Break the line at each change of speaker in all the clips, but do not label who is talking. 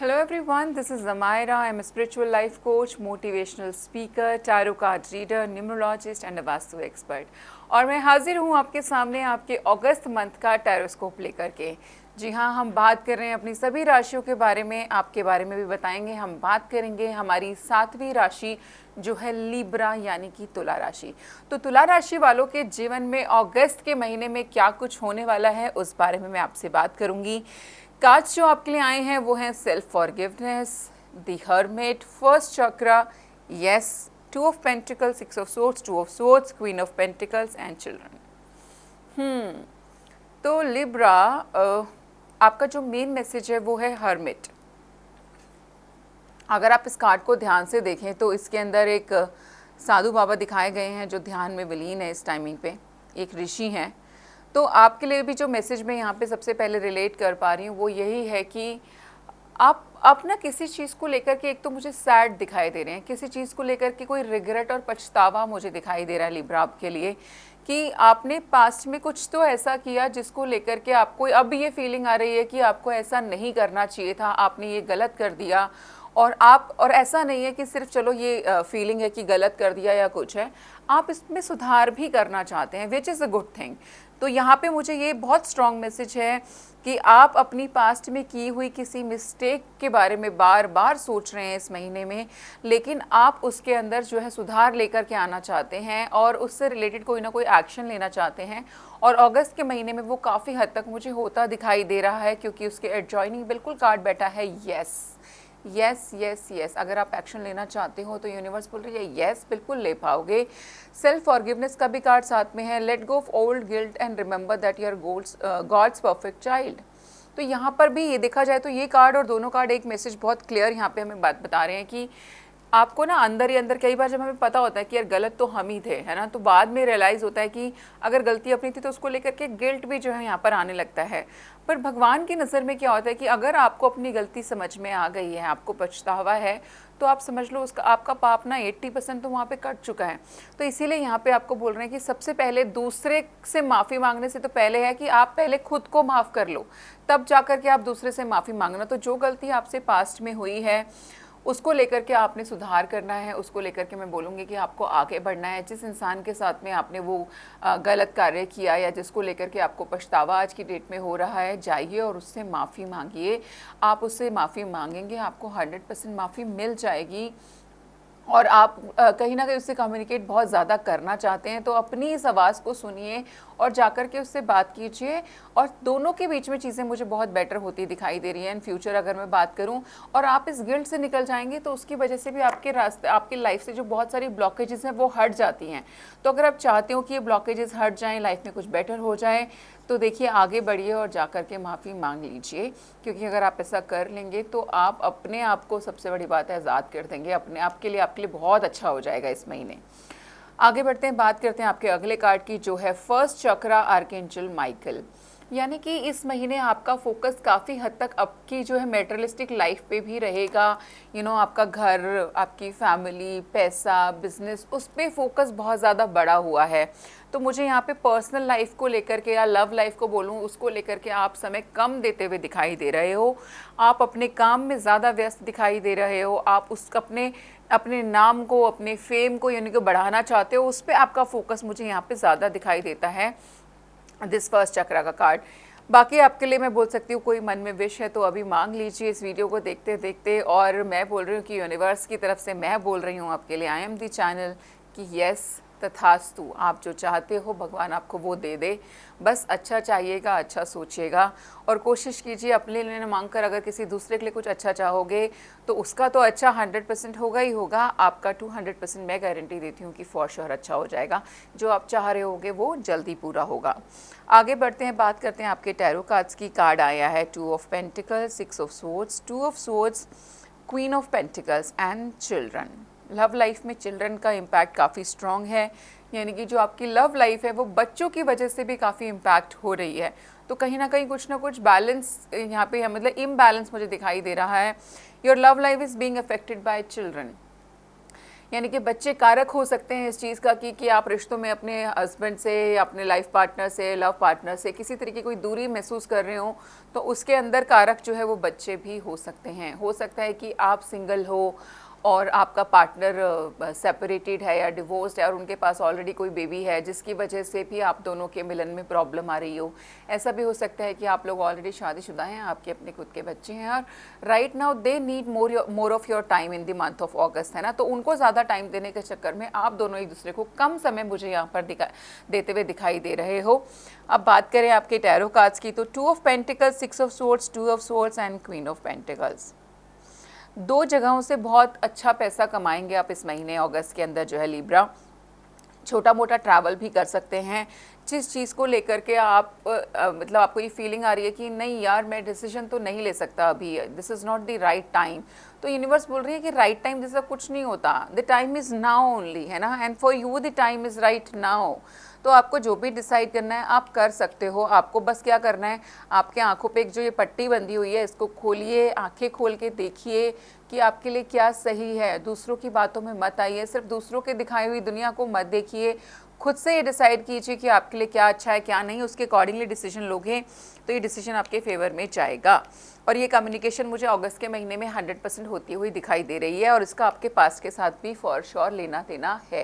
Hello everyone, this is Zamaira. I'm a spiritual life coach, motivational speaker, tarot card reader, numerologist and a vastu expert. और मैं हाजिर हूँ आपके सामने आपके अगस्त मंथ का टैरोस्कोप लेकर के। जी हाँ, हम बात कर रहे हैं अपनी सभी राशियों के बारे में, आपके बारे में भी बताएंगे। हम बात करेंगे हमारी 7वीं राशि जो है लिब्रा यानी कि तुला राशि। तो तुला राशि वालों के जीवन में अगस्त के महीने में क्या कुछ होने वाला है उस बारे में मैं आपसे बात करूँगी। कार्ड्स जो आपके लिए आए हैं वो हैं self forgiveness, the hermit, first chakra, yes, 2 of pentacles, 6 of swords, 2 of swords, queen of pentacles and children. तो लिब्रा, आपका जो मेन मैसेज है वो है हर्मिट। अगर आप इस कार्ड को ध्यान से देखें तो इसके अंदर एक साधु बाबा दिखाए गए हैं जो ध्यान में विलीन है इस टाइमिंग पे, एक ऋषि हैं। तो आपके लिए भी जो मैसेज मैं यहाँ पे सबसे पहले रिलेट कर पा रही हूँ वो यही है कि आप ना किसी चीज़ को लेकर के, एक तो मुझे सैड दिखाई दे रहे हैं, किसी चीज़ को लेकर के कोई रिग्रेट और पछतावा मुझे दिखाई दे रहा है लिब्रा आपके लिए, कि आपने पास्ट में कुछ तो ऐसा किया जिसको लेकर के आपको अब ये फीलिंग आ रही है कि आपको ऐसा नहीं करना चाहिए था, आपने ये गलत कर दिया। और ऐसा नहीं है कि सिर्फ चलो ये फीलिंग है कि गलत कर दिया या कुछ है, आप इसमें सुधार भी करना चाहते हैं, which is a good thing. तो यहाँ पे मुझे ये बहुत स्ट्रॉन्ग मैसेज है कि आप अपनी पास्ट में की हुई किसी मिस्टेक के बारे में बार बार सोच रहे हैं इस महीने में, लेकिन आप उसके अंदर जो है सुधार लेकर के आना चाहते हैं और उससे रिलेटेड कोई ना कोई एक्शन लेना चाहते हैं। और अगस्त के महीने में वो काफ़ी हद तक मुझे होता दिखाई दे रहा है, क्योंकि उसके एडजॉइनिंग बिल्कुल कार्ड बैठा है यस यस यस यस। अगर आप एक्शन लेना चाहते हो तो यूनिवर्स बोल रही है यस, बिल्कुल ले पाओगे। सेल्फ फॉरगिवनेस का भी कार्ड साथ में है, let go of old guilt and remember that you are God's perfect child. तो यहाँ पर भी ये देखा जाए तो ये कार्ड और दोनों कार्ड एक मैसेज बहुत क्लियर यहाँ पे हमें बात बता रहे हैं कि आपको ना अंदर ही अंदर, कई बार जब हमें पता होता है कि यार गलत तो हम ही थे, है ना, तो बाद में रियलाइज़ होता है कि अगर गलती अपनी थी तो उसको लेकर के गिल्ट भी जो है यहाँ पर आने लगता है। पर भगवान की नज़र में क्या होता है कि अगर आपको अपनी गलती समझ में आ गई है, आपको पछतावा है, तो आप समझ लो उसका आपका पाप ना 80% तो वहाँ पे कट चुका है। तो इसीलिए यहाँ पे आपको बोल रहे हैं कि सबसे पहले दूसरे से माफ़ी मांगने से तो पहले है कि आप पहले खुद को माफ़ कर लो, तब जाकर के आप दूसरे से माफ़ी मांगना। तो जो गलती आपसे पास्ट में हुई है उसको लेकर के आपने सुधार करना है, उसको लेकर के मैं बोलूँगी कि आपको आगे बढ़ना है। जिस इंसान के साथ में आपने वो गलत कार्य किया या जिसको लेकर के आपको पछतावा आज की डेट में हो रहा है, जाइए और उससे माफ़ी मांगिए। आप उससे माफ़ी मांगेंगे, आपको 100% माफ़ी मिल जाएगी। और आप कहीं ना कहीं उससे कम्युनिकेट बहुत ज़्यादा करना चाहते हैं, तो अपनी इस आवाज़ को सुनिए और जाकर के उससे बात कीजिए। और दोनों के बीच में चीज़ें मुझे बहुत बेटर होती दिखाई दे रही हैं इन फ्यूचर अगर मैं बात करूं। और आप इस गिल्ट से निकल जाएंगे तो उसकी वजह से भी आपके रास्ते, आपकी लाइफ से जो बहुत सारी ब्लॉकेजेस हैं वो हट जाती हैं। तो अगर आप चाहते हो कि ये ब्लॉकेजेस हट जाएँ, लाइफ में कुछ बेटर हो जाए, तो देखिए आगे बढ़िए और जाकर के माफ़ी मांग लीजिए, क्योंकि अगर आप ऐसा कर लेंगे तो आप अपने आप को, सबसे बड़ी बात है, आज़ाद कर देंगे। अपने आप के लिए बहुत अच्छा हो जाएगा इस महीने। आगे बढ़ते हैं, बात करते हैं आपके अगले कार्ड की जो है फर्स्ट चक्रा आर्कएंजल माइकल। यानी कि इस महीने आपका फोकस काफ़ी हद तक आपकी जो है मेटेरियलिस्टिक लाइफ पे भी रहेगा। आपका घर, आपकी फैमिली, पैसा, बिजनेस, उस पर फोकस बहुत ज़्यादा बढ़ा हुआ है। तो मुझे यहाँ पे पर्सनल लाइफ को लेकर के या लव लाइफ को बोलूँ, उसको लेकर के आप समय कम देते हुए दिखाई दे रहे हो। आप अपने काम में ज़्यादा व्यस्त दिखाई दे रहे हो। आप अपने नाम को, अपने फेम को यानी कि बढ़ाना चाहते हो, उस पर आपका फोकस मुझे यहाँ पे ज़्यादा दिखाई देता है दिस फर्स्ट चक्रा का कार्ड। बाकी आपके लिए मैं बोल सकती हूँ कोई मन में विश है तो अभी मांग लीजिए इस वीडियो को देखते देखते। और मैं बोल रही हूँ कि यूनिवर्स की तरफ से मैं बोल रही हूँ आपके लिए, आई एम दी चैनल, कि यस तथास्तु, आप जो चाहते हो भगवान आपको वो दे दे। बस अच्छा चाहिएगा, अच्छा सोचिएगा और कोशिश कीजिए अपने लिए मांग कर, अगर किसी दूसरे के लिए कुछ अच्छा चाहोगे तो उसका तो अच्छा 100% होगा ही होगा, आपका 200% मैं गारंटी देती हूँ कि फॉर श्योर अच्छा हो जाएगा। जो आप चाह रहे होगे वो जल्दी पूरा होगा। आगे बढ़ते हैं, बात करते हैं आपके टैरो कार्ड्स की। कार्ड आया है 2 of pentacles, 6 of swords, 2 of swords, queen of pentacles and children. Love life में चिल्ड्रन का इम्पैक्ट काफ़ी स्ट्रॉन्ग है, यानी कि जो आपकी लव लाइफ है वो बच्चों की वजह से भी काफ़ी इम्पैक्ट हो रही है। तो कहीं ना कहीं कुछ ना कुछ बैलेंस यहाँ पे है, मतलब इम्बैलेंस मुझे दिखाई दे रहा है। Your love life is being affected by children. यानी कि बच्चे कारक हो सकते हैं इस चीज़ का कि आप रिश्तों में अपने हस्बैंड से या अपने लाइफ पार्टनर से, लव पार्टनर से किसी तरीके की कोई दूरी महसूस कर रहे हो, तो उसके अंदर कारक जो है वो बच्चे भी हो सकते हैं। हो सकता है कि आप सिंगल हो और आपका पार्टनर सेपरेटेड है या डिवोर्स्ड है और उनके पास ऑलरेडी कोई बेबी है, जिसकी वजह से भी आप दोनों के मिलन में प्रॉब्लम आ रही हो। ऐसा भी हो सकता है कि आप लोग ऑलरेडी शादीशुदा हैं, आपके अपने खुद के बच्चे हैं और right now they need more of your time in the month of अगस्त, है ना। तो उनको ज़्यादा टाइम देने के चक्कर में आप दोनों एक दूसरे को कम समय मुझे यहाँ पर देते हुए दिखाई दे रहे हो। अब बात करें आपके टैरो कार्ड्स की, तो 2 of pentacles, 6 of swords, 2 of swords and queen of pentacles. 2 जगहों से बहुत अच्छा पैसा कमाएंगे आप इस महीने अगस्त के अंदर जो है लिब्रा। छोटा मोटा ट्रैवल भी कर सकते हैं। जिस चीज़ को लेकर के आप मतलब आपको ये फीलिंग आ रही है कि नहीं यार मैं डिसीजन तो नहीं ले सकता अभी, this is not the right time, तो यूनिवर्स बोल रही है कि राइट टाइम जैसा कुछ नहीं होता, the time is now only, है ना। And for you the time is right now. तो आपको जो भी डिसाइड करना है आप कर सकते हो। आपको बस क्या करना है, आपके आंखों पे एक जो ये पट्टी बंधी हुई है इसको खोलिए, आंखें खोल के देखिए कि आपके लिए क्या सही है। दूसरों की बातों में मत आइए, सिर्फ दूसरों के दिखाई हुई दुनिया को मत देखिए। खुद से ये डिसाइड कीजिए कि आपके लिए क्या अच्छा है क्या नहीं, उसके अकॉर्डिंगली डिसीजन लोगे तो ये डिसीजन आपके फेवर में जाएगा। और ये कम्युनिकेशन मुझे अगस्त के महीने में 100% होती हुई दिखाई दे रही है और इसका आपके पास के साथ भी फॉर श्योर लेना देना है।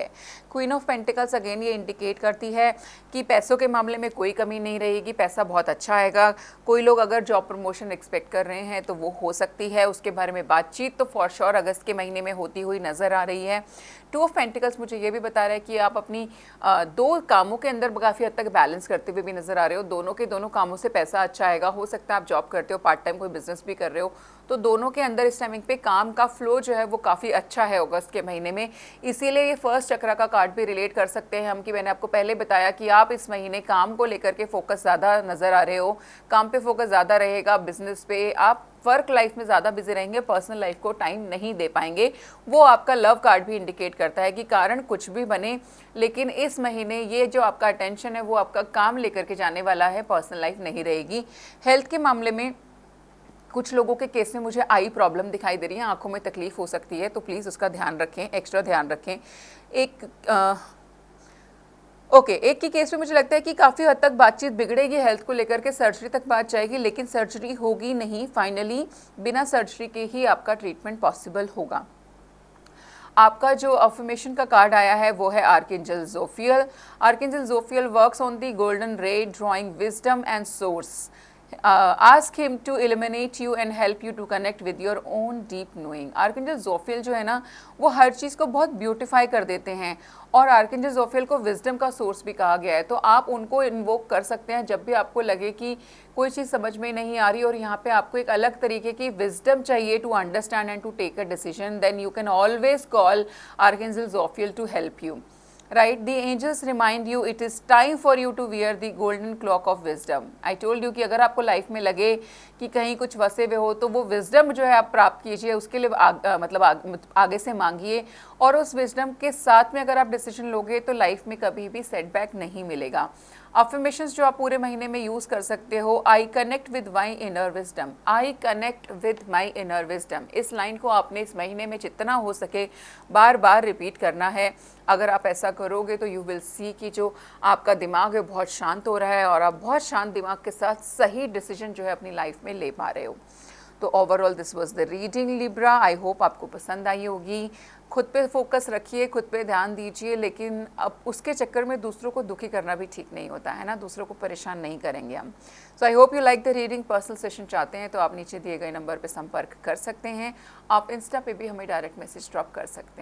क्वीन ऑफ पेंटिकल्स अगेन ये इंडिकेट करती है कि पैसों के मामले में कोई कमी नहीं रहेगी, पैसा बहुत अच्छा आएगा। कोई लोग अगर जॉब प्रमोशन एक्सपेक्ट कर रहे हैं तो वो हो सकती है, उसके बारे में बातचीत तो फॉर श्योर अगस्त के महीने में होती हुई नज़र आ रही है। 2 ऑफ पेंटिकल्स मुझे ये भी बता रहा है कि आप अपनी 2 कामों के अंदर काफ़ी हद तक बैलेंस करते हुए भी नज़र आ रहे हो। दोनों के दोनों कामों से पैसा अच्छा आएगा। हो सकता है आप जॉब करते हो, पार्ट टाइम कोई बिजनेस भी कर रहे हो, तो दोनों के अंदर इस टाइमिंग पे काम का फ्लो जो है वो काफ़ी अच्छा है अगस्त के महीने में। इसीलिए ये फर्स्ट चक्र का कार्ड भी रिलेट कर सकते हैं हम कि मैंने आपको पहले बताया कि आप इस महीने काम को लेकर के फोकस ज़्यादा नज़र आ रहे हो, काम पे फोकस ज़्यादा रहेगा, बिजनेस पे आप वर्क लाइफ में ज़्यादा बिजी रहेंगे, पर्सनल लाइफ को टाइम नहीं दे पाएंगे। वो आपका लव कार्ड भी इंडिकेट करता है कि कारण कुछ भी बने, लेकिन इस महीने ये जो आपका अटेंशन है वो आपका काम लेकर के जाने वाला है, पर्सनल लाइफ नहीं रहेगी। हेल्थ के मामले में कुछ लोगों के केस में मुझे आई प्रॉब्लम दिखाई दे रही है, आंखों में तकलीफ हो सकती है, तो प्लीज़ उसका ध्यान रखें, एक्स्ट्रा ध्यान रखें। एक की केस में मुझे लगता है कि काफ़ी हद तक बातचीत बिगड़ेगी हेल्थ को लेकर के, सर्जरी तक बात जाएगी, लेकिन सर्जरी होगी नहीं, फाइनली बिना सर्जरी के ही आपका ट्रीटमेंट पॉसिबल होगा। आपका जो अफर्मेशन का कार्ड आया है वो है archangel Jophiel. Archangel Jophiel works on the golden ray, drawing wisdom and source. Ask him to illuminate you and help you to connect with your own deep knowing। Archangel Jophiel जो है ना वो हर चीज़ को बहुत ब्यूटिफाई कर देते हैं और आर्कएंजल जोफियल को विजडम का सोर्स भी कहा गया है, तो आप उनको इन्वोक कर सकते हैं जब भी आपको लगे कि कोई चीज़ समझ में नहीं आ रही और यहाँ पे आपको एक अलग तरीके की विजडम चाहिए to understand and to take a decision, then you can always call archangel Jophiel to help you. Right, the angels remind you it is time for you to wear the golden clock of wisdom। I told you कि अगर आपको life में लगे कि कहीं कुछ फंसे हुए हो तो वो विजडम जो है आप प्राप्त कीजिए, उसके लिए आगे से मांगिए और उस विजडम के साथ में अगर आप डिसीजन लोगे तो लाइफ में कभी भी सेटबैक नहीं मिलेगा। अफर्मेशंस जो आप पूरे महीने में यूज़ कर सकते हो, I connect with my inner wisdom, I connect with my inner wisdom. इस लाइन को आपने इस महीने में जितना हो सके बार बार रिपीट करना है। अगर आप ऐसा करोगे तो यू विल सी कि जो आपका दिमाग है बहुत शांत हो रहा है और आप बहुत शांत दिमाग के साथ सही डिसीजन जो है अपनी लाइफ में ले पा रहे हो। तो overall this was the reading Libra. I hope आपको पसंद आई होगी। खुद पे फोकस रखिए, खुद पे ध्यान दीजिए, लेकिन अब उसके चक्कर में दूसरों को दुखी करना भी ठीक नहीं होता है ना, दूसरों को परेशान नहीं करेंगे हम। So I hope you like the reading. Personal session चाहते हैं तो आप नीचे दिए गए नंबर पे संपर्क कर सकते हैं। आप इंस्टा पे भी हमें डायरेक्ट मैसेज ड्रॉप कर सकते हैं।